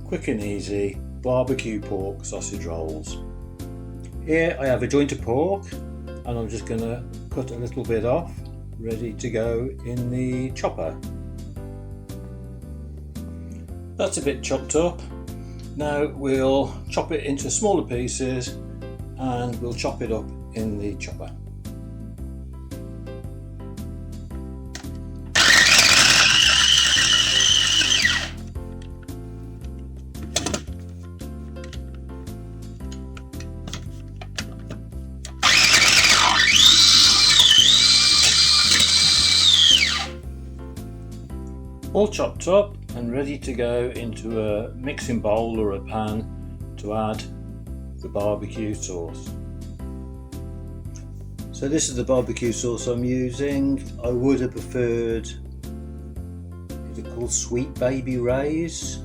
quick and easy barbecue pork sausage rolls. Here I have a joint of pork and I'm just going to cut a little bit off, ready to go in the chopper. That's a bit chopped up. Now we'll chop it into smaller pieces and we'll chop it up in the chopper. All chopped up and ready to go into a mixing bowl or a pan to add the barbecue sauce. So this is the barbecue sauce I'm using. I would have preferred, is it called Sweet Baby Ray's,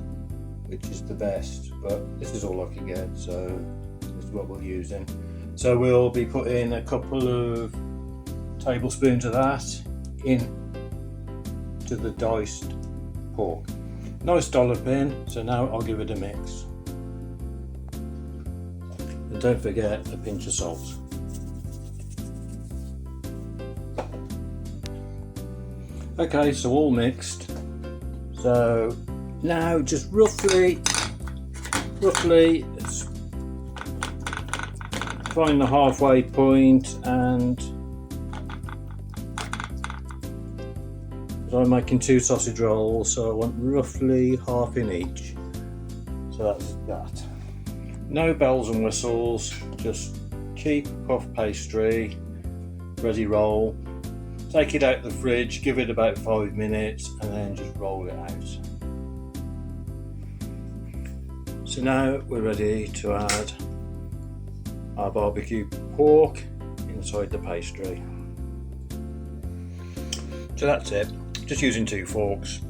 which is the best, but this is all I can get, so this is what we're using. So we'll be putting a couple of tablespoons of that in to the diced pork. Nice dolloping, so now I'll give it a mix. And don't forget a pinch of salt. Okay, so all mixed. So now just roughly find the halfway point, and I'm making 2 sausage rolls, so I want roughly half in each. So that's that. No bells and whistles, just cheap puff pastry, ready roll. Take it out of the fridge, give it about 5 minutes, and then just roll it out. So now we're ready to add our barbecue pork inside the pastry. So that's it. Just using 2 forks,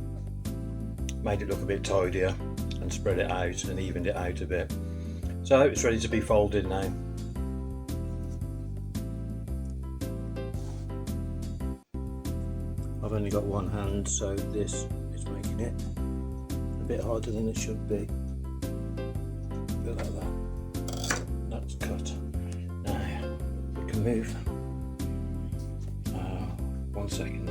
made it look a bit tidier and spread it out and evened it out a bit. So it's ready to be folded now. I've only got one hand, so this is making it a bit harder than it should be. Feel like that. That's cut. Now we can move. 1 second.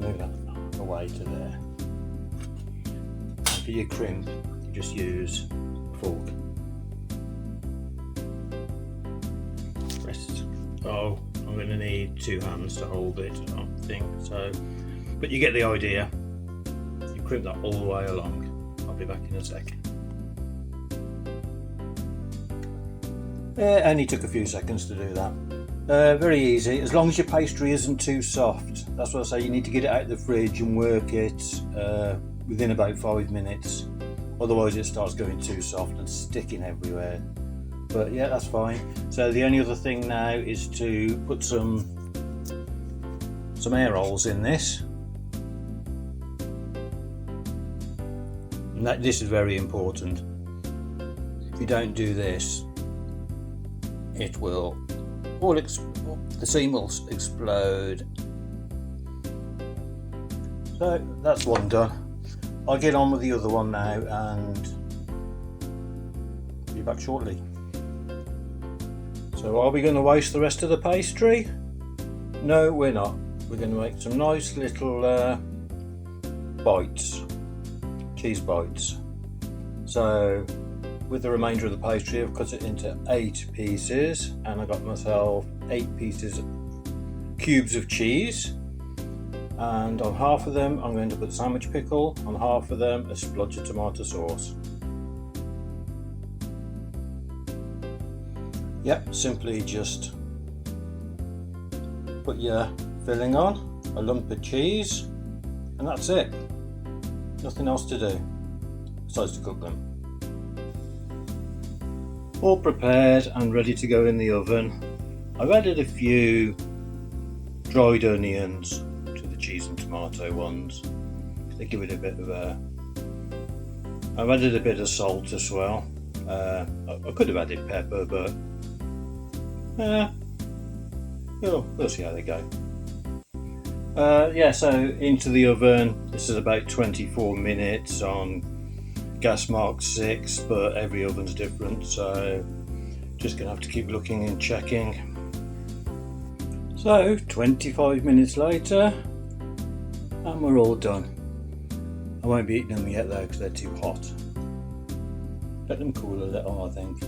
Move that away to there. And for your crimp, you just use a fork. Rest. Oh, I'm going to need 2 hands to hold it, I think. So, but you get the idea. You crimp that all the way along. I'll be back in a second. It only took a few seconds to do that. Very easy, as long as your pastry isn't too soft. That's what I say, you need to get it out of the fridge and work it within about 5 minutes. Otherwise it starts going too soft and sticking everywhere. But yeah, that's fine. So the only other thing now is to put some air rolls in this. And this is very important. If you don't do this, it will the seam will explode. So that's one done. I'll get on with the other one now and be back shortly. So are we going to waste the rest of the pastry? No, we're not. We're going to make some nice little bites, cheese bites. So with the remainder of the pastry, I've cut it into 8 pieces, and I got myself 8 pieces cubes of cheese, and on half of them I'm going to put sandwich pickle, on half of them a splodge of tomato sauce. Yep, simply just put your filling on, a lump of cheese, and that's it. Nothing else to do besides to cook them. All prepared and ready to go in the oven. I've added a few dried onions to the cheese and tomato ones. They give it a bit of a... I've added a bit of salt as well. I could have added pepper, but we'll see how they go. Yeah, so into the oven. This is about 24 minutes on gas mark 6, but every oven's different, so just gonna have to keep looking and checking. So 25 minutes later and we're all done. I won't be eating them yet though because they're too hot. Let them cool a little, I think.